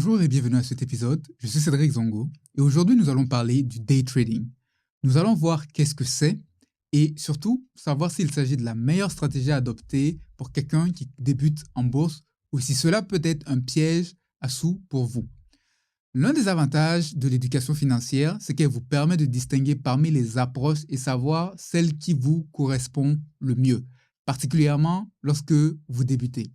Bonjour et bienvenue à cet épisode. Je suis Cédric Zongo et aujourd'hui nous allons parler du day trading. Nous allons voir qu'est-ce que c'est et surtout savoir s'il s'agit de la meilleure stratégie à adopter pour quelqu'un qui débute en bourse ou si cela peut être un piège à sous pour vous. L'un des avantages de l'éducation financière, c'est qu'elle vous permet de distinguer parmi les approches et savoir celle qui vous correspond le mieux, particulièrement lorsque vous débutez.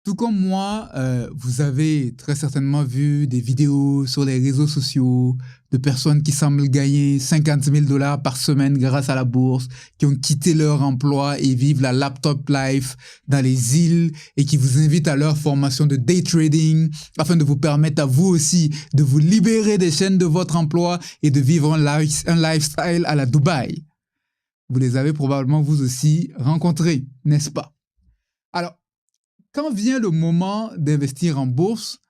Tout comme moi, vous avez très certainement vu des vidéos sur les réseaux sociaux de personnes qui semblent gagner 50 000 $ par semaine grâce à la bourse, qui ont quitté leur emploi et vivent la laptop life dans les îles et qui vous invitent à leur formation de day trading afin de vous permettre à vous aussi de vous libérer des chaînes de votre emploi et de vivre un lifestyle à la Dubaï. Vous les avez probablement vous aussi rencontrés, n'est-ce pas? Alors, quand vient le moment d'investir en bourse,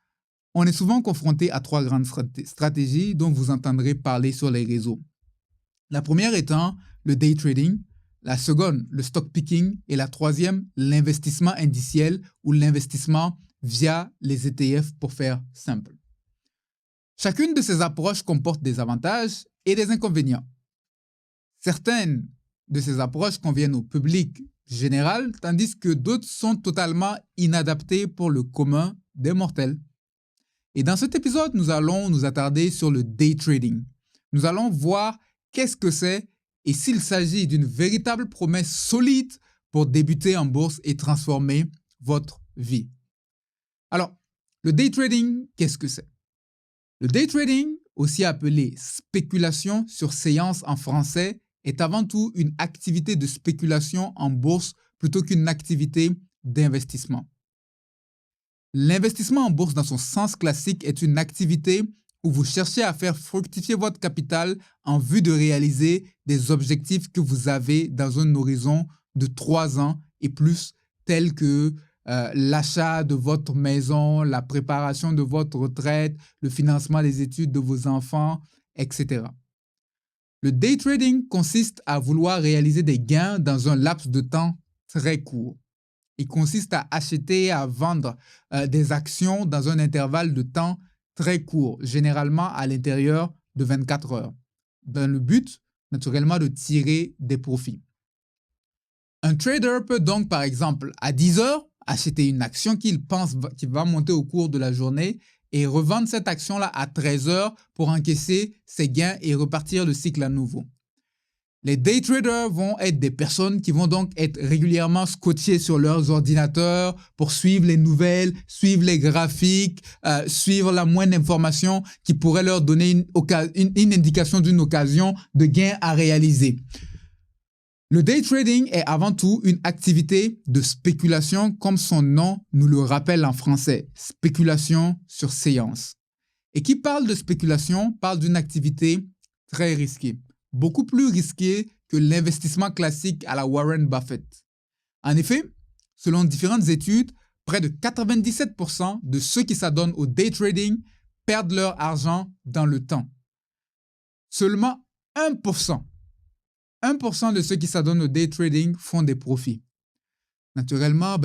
on est souvent confronté à trois grandes stratégies dont vous entendrez parler sur les réseaux. La première étant le day trading, la seconde, le stock picking et la troisième, l'investissement indiciel ou l'investissement via les ETF pour faire simple. Chacune de ces approches comporte des avantages et des inconvénients. Certaines de ces approches conviennent au public général, tandis que d'autres sont totalement inadaptées pour le commun des mortels. Et dans cet épisode, nous allons nous attarder sur le day trading. Nous allons voir qu'est-ce que c'est et s'il s'agit d'une véritable promesse solide pour débuter en bourse et transformer votre vie. Alors, le day trading, qu'est-ce que c'est? Le day trading, aussi appelé spéculation sur séance en français, est avant tout une activité de spéculation en bourse plutôt qu'une activité d'investissement. L'investissement en bourse dans son sens classique est une activité où vous cherchez à faire fructifier votre capital en vue de réaliser des objectifs que vous avez dans un horizon de 3 ans et plus, tels que l'achat de votre maison, la préparation de votre retraite, le financement des études de vos enfants, etc. Le day trading consiste à vouloir réaliser des gains dans un laps de temps très court. Il consiste à acheter et à vendre des actions dans un intervalle de temps très court, généralement à l'intérieur de 24 heures, dans le but, naturellement, de tirer des profits. Un trader peut donc, par exemple, à 10 heures, acheter une action qu'il pense qu'il va monter au cours de la journée et revendre cette action-là à 13 heures pour encaisser ses gains et repartir le cycle à nouveau. Les day traders vont être des personnes qui vont donc être régulièrement scotchées sur leurs ordinateurs pour suivre les nouvelles, suivre les graphiques, suivre la moindre information qui pourrait leur donner une indication d'une occasion de gain à réaliser. Le day trading est avant tout une activité de spéculation comme son nom nous le rappelle en français, spéculation sur séance. Et qui parle de spéculation parle d'une activité très risquée, beaucoup plus risquée que l'investissement classique à la Warren Buffett. En effet, selon différentes études, près de 97% de ceux qui s'adonnent au day trading perdent leur argent dans le temps. Seulement 1% de ceux qui s'adonnent au day trading font des profits. Naturellement,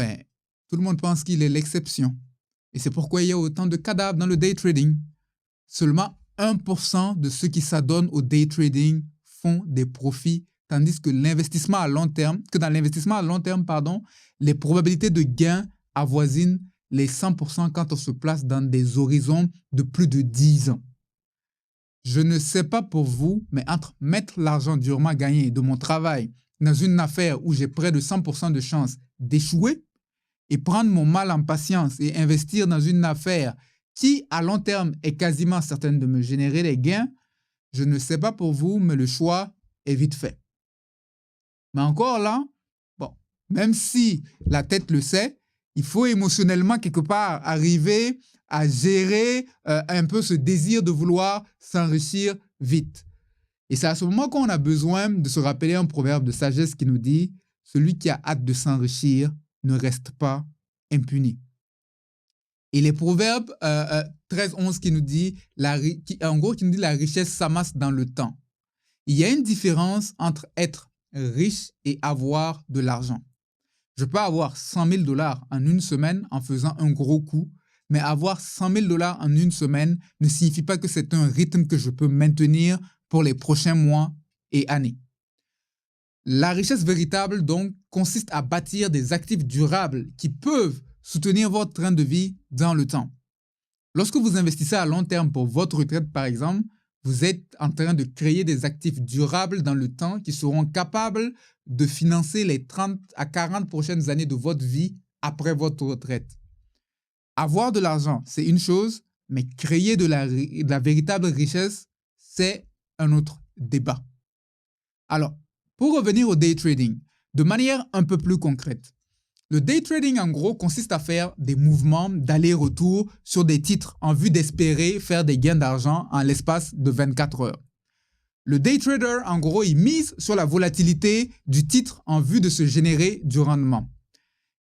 tout le monde pense qu'il est l'exception. Et c'est pourquoi il y a autant de cadavres dans le day trading. Seulement 1% de ceux qui s'adonnent au day trading font des profits, tandis que dans l'investissement à long terme, les probabilités de gain avoisinent les 100% quand on se place dans des horizons de plus de 10 ans. Je ne sais pas pour vous, mais entre mettre l'argent durement gagné de mon travail dans une affaire où j'ai près de 100% de chances d'échouer et prendre mon mal en patience et investir dans une affaire qui, à long terme, est quasiment certaine de me générer des gains, je ne sais pas pour vous, mais le choix est vite fait. Mais encore là, même si la tête le sait, il faut émotionnellement quelque part arriver à gérer un peu ce désir de vouloir s'enrichir vite. Et c'est à ce moment qu'on a besoin de se rappeler un proverbe de sagesse qui nous dit « Celui qui a hâte de s'enrichir ne reste pas impuni ». Et les proverbes 13-11 qui nous dit qui nous dit la richesse s'amasse dans le temps. Il y a une différence entre être riche et avoir de l'argent. Je peux avoir 100 000 $ en une semaine en faisant un gros coup, mais avoir 100 000 $ en une semaine ne signifie pas que c'est un rythme que je peux maintenir pour les prochains mois et années. La richesse véritable, donc, consiste à bâtir des actifs durables qui peuvent soutenir votre train de vie dans le temps. Lorsque vous investissez à long terme pour votre retraite, par exemple, vous êtes en train de créer des actifs durables dans le temps qui seront capables de financer les 30 à 40 prochaines années de votre vie après votre retraite. Avoir de l'argent, c'est une chose, mais créer de la véritable richesse, c'est un autre débat. Alors, pour revenir au day trading, de manière un peu plus concrète, le day trading, en gros, consiste à faire des mouvements d'aller-retour sur des titres en vue d'espérer faire des gains d'argent en l'espace de 24 heures. Le day trader, en gros, il mise sur la volatilité du titre en vue de se générer du rendement.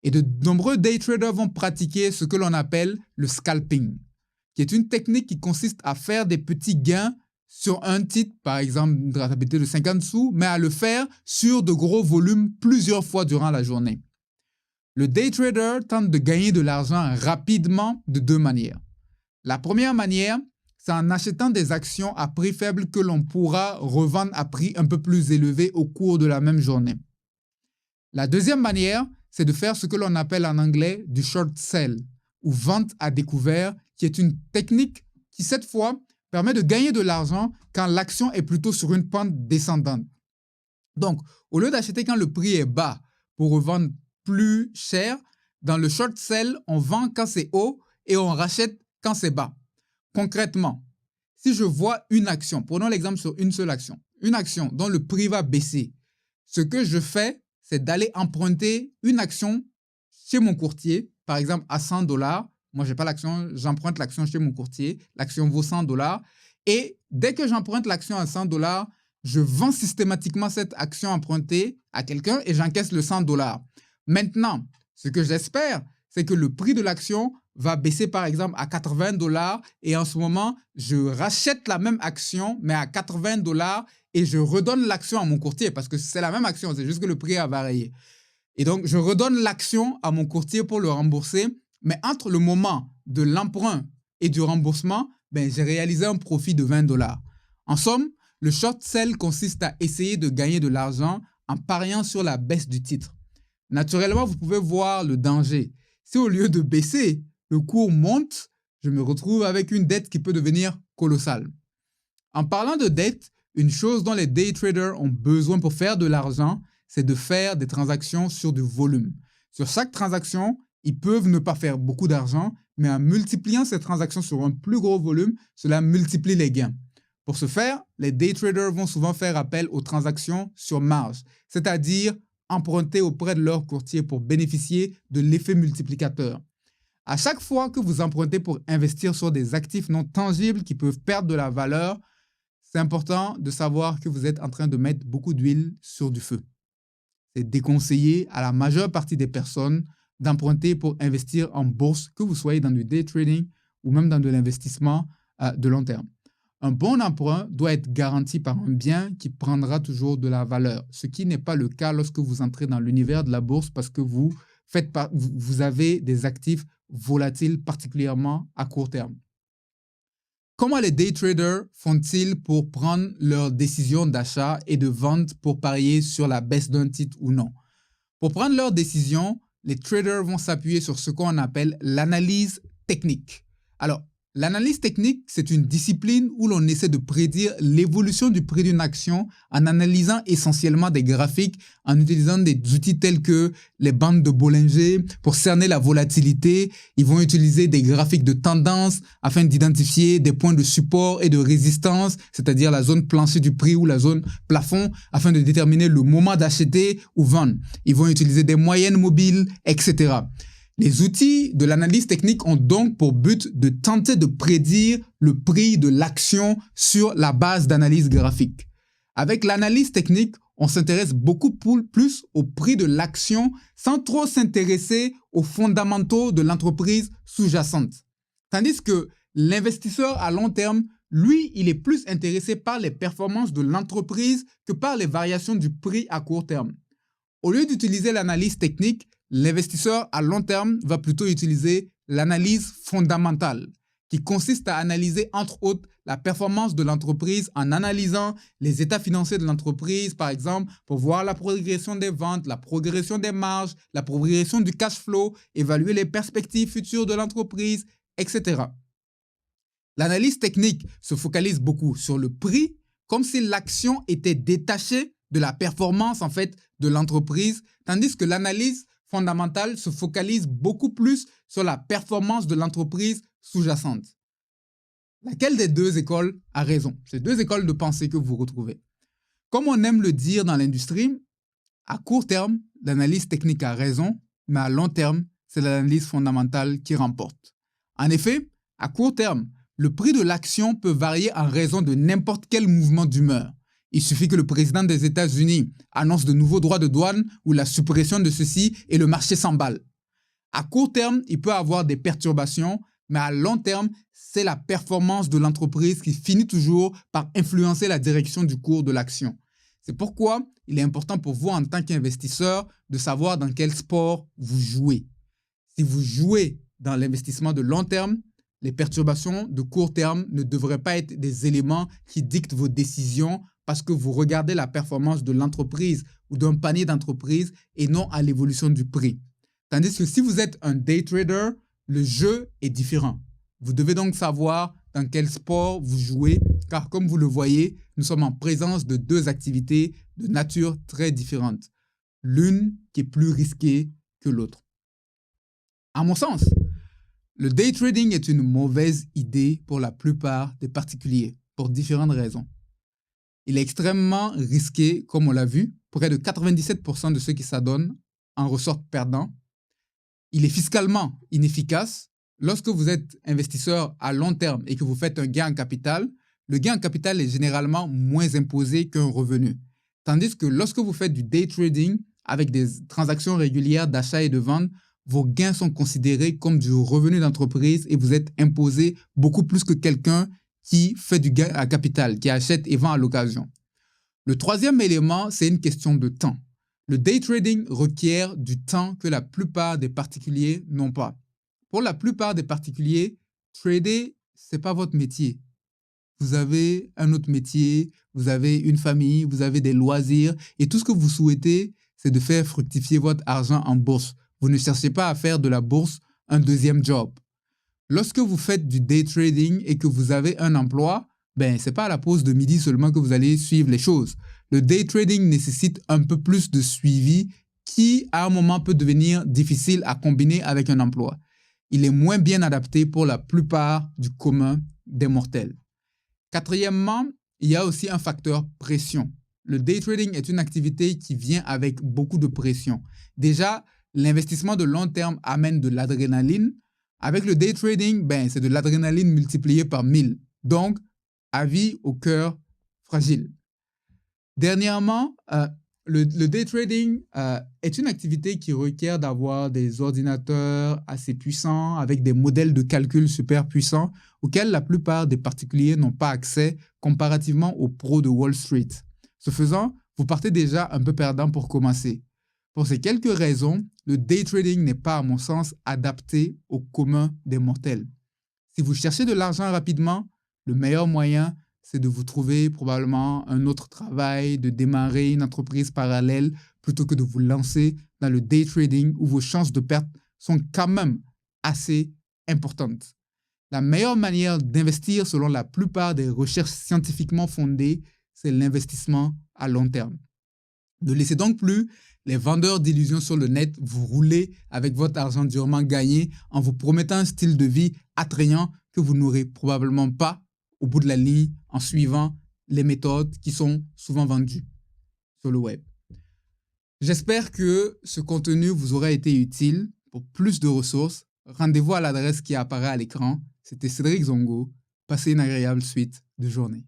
Et de nombreux day traders vont pratiquer ce que l'on appelle le scalping, qui est une technique qui consiste à faire des petits gains sur un titre, par exemple une rentabilité de 50 sous, mais à le faire sur de gros volumes plusieurs fois durant la journée. Le day trader tente de gagner de l'argent rapidement de deux manières. La première manière, c'est en achetant des actions à prix faible que l'on pourra revendre à prix un peu plus élevé au cours de la même journée. La deuxième manière, c'est de faire ce que l'on appelle en anglais du short sell ou vente à découvert, qui est une technique qui, cette fois, permet de gagner de l'argent quand l'action est plutôt sur une pente descendante. Donc, au lieu d'acheter quand le prix est bas pour revendre plus cher, dans le short sell, on vend quand c'est haut et on rachète quand c'est bas. Concrètement, si je vois une action, prenons l'exemple sur une seule action, une action dont le prix va baisser, ce que je fais, c'est d'aller emprunter une action chez mon courtier, par exemple à 100 $. Moi, je n'ai pas l'action, j'emprunte l'action chez mon courtier, l'action vaut 100 $. Et dès que j'emprunte l'action à 100 $, je vends systématiquement cette action empruntée à quelqu'un et j'encaisse le 100 $. Maintenant, ce que j'espère, c'est que le prix de l'action va baisser par exemple à 80 $ et en ce moment, je rachète la même action mais à 80 $ et je redonne l'action à mon courtier parce que c'est la même action, c'est juste que le prix a varié. Et donc, je redonne l'action à mon courtier pour le rembourser, mais entre le moment de l'emprunt et du remboursement, j'ai réalisé un profit de 20 $. En somme, le short sell consiste à essayer de gagner de l'argent en pariant sur la baisse du titre. Naturellement, vous pouvez voir le danger. Si au lieu de baisser, le cours monte, je me retrouve avec une dette qui peut devenir colossale. En parlant de dette, une chose dont les day traders ont besoin pour faire de l'argent, c'est de faire des transactions sur du volume. Sur chaque transaction, ils peuvent ne pas faire beaucoup d'argent, mais en multipliant ces transactions sur un plus gros volume, cela multiplie les gains. Pour ce faire, les day traders vont souvent faire appel aux transactions sur marge, c'est-à-dire emprunter auprès de leur courtier pour bénéficier de l'effet multiplicateur. À chaque fois que vous empruntez pour investir sur des actifs non tangibles qui peuvent perdre de la valeur, c'est important de savoir que vous êtes en train de mettre beaucoup d'huile sur du feu. C'est déconseillé à la majeure partie des personnes d'emprunter pour investir en bourse, que vous soyez dans du day trading ou même dans de l'investissement de long terme. Un bon emprunt doit être garanti par un bien qui prendra toujours de la valeur, ce qui n'est pas le cas lorsque vous entrez dans l'univers de la bourse parce que vous avez des actifs volatiles, particulièrement à court terme. Comment les day traders font-ils pour prendre leurs décisions d'achat et de vente pour parier sur la baisse d'un titre ou non? Pour prendre leurs décisions, les traders vont s'appuyer sur ce qu'on appelle l'analyse technique. Alors, l'analyse technique, c'est une discipline où l'on essaie de prédire l'évolution du prix d'une action en analysant essentiellement des graphiques, en utilisant des outils tels que les bandes de Bollinger pour cerner la volatilité. Ils vont utiliser des graphiques de tendance afin d'identifier des points de support et de résistance, c'est-à-dire la zone plancher du prix ou la zone plafond, afin de déterminer le moment d'acheter ou vendre. Ils vont utiliser des moyennes mobiles, etc. Les outils de l'analyse technique ont donc pour but de tenter de prédire le prix de l'action sur la base d'analyse graphique. Avec l'analyse technique, on s'intéresse beaucoup plus au prix de l'action sans trop s'intéresser aux fondamentaux de l'entreprise sous-jacente. Tandis que l'investisseur à long terme, lui, il est plus intéressé par les performances de l'entreprise que par les variations du prix à court terme. Au lieu d'utiliser l'analyse technique, l'investisseur à long terme va plutôt utiliser l'analyse fondamentale, qui consiste à analyser, entre autres, la performance de l'entreprise en analysant les états financiers de l'entreprise, par exemple, pour voir la progression des ventes, la progression des marges, la progression du cash flow, évaluer les perspectives futures de l'entreprise, etc. L'analyse technique se focalise beaucoup sur le prix, comme si l'action était détachée de la performance en fait de l'entreprise, tandis que l'analyse fondamentale se focalise beaucoup plus sur la performance de l'entreprise sous-jacente. Laquelle des deux écoles a raison? C'est deux écoles de pensée que vous retrouvez. Comme on aime le dire dans l'industrie, à court terme, l'analyse technique a raison, mais à long terme, c'est l'analyse fondamentale qui remporte. En effet, à court terme, le prix de l'action peut varier en raison de n'importe quel mouvement d'humeur. Il suffit que le président des États-Unis annonce de nouveaux droits de douane ou la suppression de ceux-ci et le marché s'emballe. À court terme, il peut y avoir des perturbations, mais à long terme, c'est la performance de l'entreprise qui finit toujours par influencer la direction du cours de l'action. C'est pourquoi il est important pour vous en tant qu'investisseur de savoir dans quel sport vous jouez. Si vous jouez dans l'investissement de long terme, les perturbations de court terme ne devraient pas être des éléments qui dictent vos décisions parce que vous regardez la performance de l'entreprise ou d'un panier d'entreprises et non à l'évolution du prix. Tandis que si vous êtes un day trader, le jeu est différent. Vous devez donc savoir dans quel sport vous jouez, car comme vous le voyez, nous sommes en présence de deux activités de nature très différentes. L'une qui est plus risquée que l'autre. À mon sens, le day trading est une mauvaise idée pour la plupart des particuliers, pour différentes raisons. Il est extrêmement risqué, comme on l'a vu. Près de 97% de ceux qui s'adonnent en ressortent perdants. Il est fiscalement inefficace. Lorsque vous êtes investisseur à long terme et que vous faites un gain en capital, le gain en capital est généralement moins imposé qu'un revenu. Tandis que lorsque vous faites du day trading avec des transactions régulières d'achat et de vente, vos gains sont considérés comme du revenu d'entreprise et vous êtes imposé beaucoup plus que quelqu'un qui fait du gain à capital, qui achète et vend à l'occasion. Le troisième élément, c'est une question de temps. Le day trading requiert du temps que la plupart des particuliers n'ont pas. Pour la plupart des particuliers, trader, ce n'est pas votre métier. Vous avez un autre métier, vous avez une famille, vous avez des loisirs et tout ce que vous souhaitez, c'est de faire fructifier votre argent en bourse. Vous ne cherchez pas à faire de la bourse un deuxième job. Lorsque vous faites du day trading et que vous avez un emploi, ce n'est pas à la pause de midi seulement que vous allez suivre les choses. Le day trading nécessite un peu plus de suivi qui, à un moment, peut devenir difficile à combiner avec un emploi. Il est moins bien adapté pour la plupart du commun des mortels. Quatrièmement, il y a aussi un facteur pression. Le day trading est une activité qui vient avec beaucoup de pression. Déjà, l'investissement de long terme amène de l'adrénaline. Avec le day trading, c'est de l'adrénaline multipliée par 1000. Donc, avis au cœur fragile. Dernièrement, le day trading est une activité qui requiert d'avoir des ordinateurs assez puissants avec des modèles de calcul super puissants auxquels la plupart des particuliers n'ont pas accès comparativement aux pros de Wall Street. Ce faisant, vous partez déjà un peu perdant pour commencer. Pour ces quelques raisons, le day trading n'est pas, à mon sens, adapté au commun des mortels. Si vous cherchez de l'argent rapidement, le meilleur moyen, c'est de vous trouver probablement un autre travail, de démarrer une entreprise parallèle plutôt que de vous lancer dans le day trading où vos chances de perte sont quand même assez importantes. La meilleure manière d'investir selon la plupart des recherches scientifiquement fondées, c'est l'investissement à long terme. Ne laissez donc plus les vendeurs d'illusions sur le net vous rouler avec votre argent durement gagné en vous promettant un style de vie attrayant que vous n'aurez probablement pas au bout de la ligne en suivant les méthodes qui sont souvent vendues sur le web. J'espère que ce contenu vous aura été utile. Pour plus de ressources, rendez-vous à l'adresse qui apparaît à l'écran. C'était Cédric Zongo. Passez une agréable suite de journée.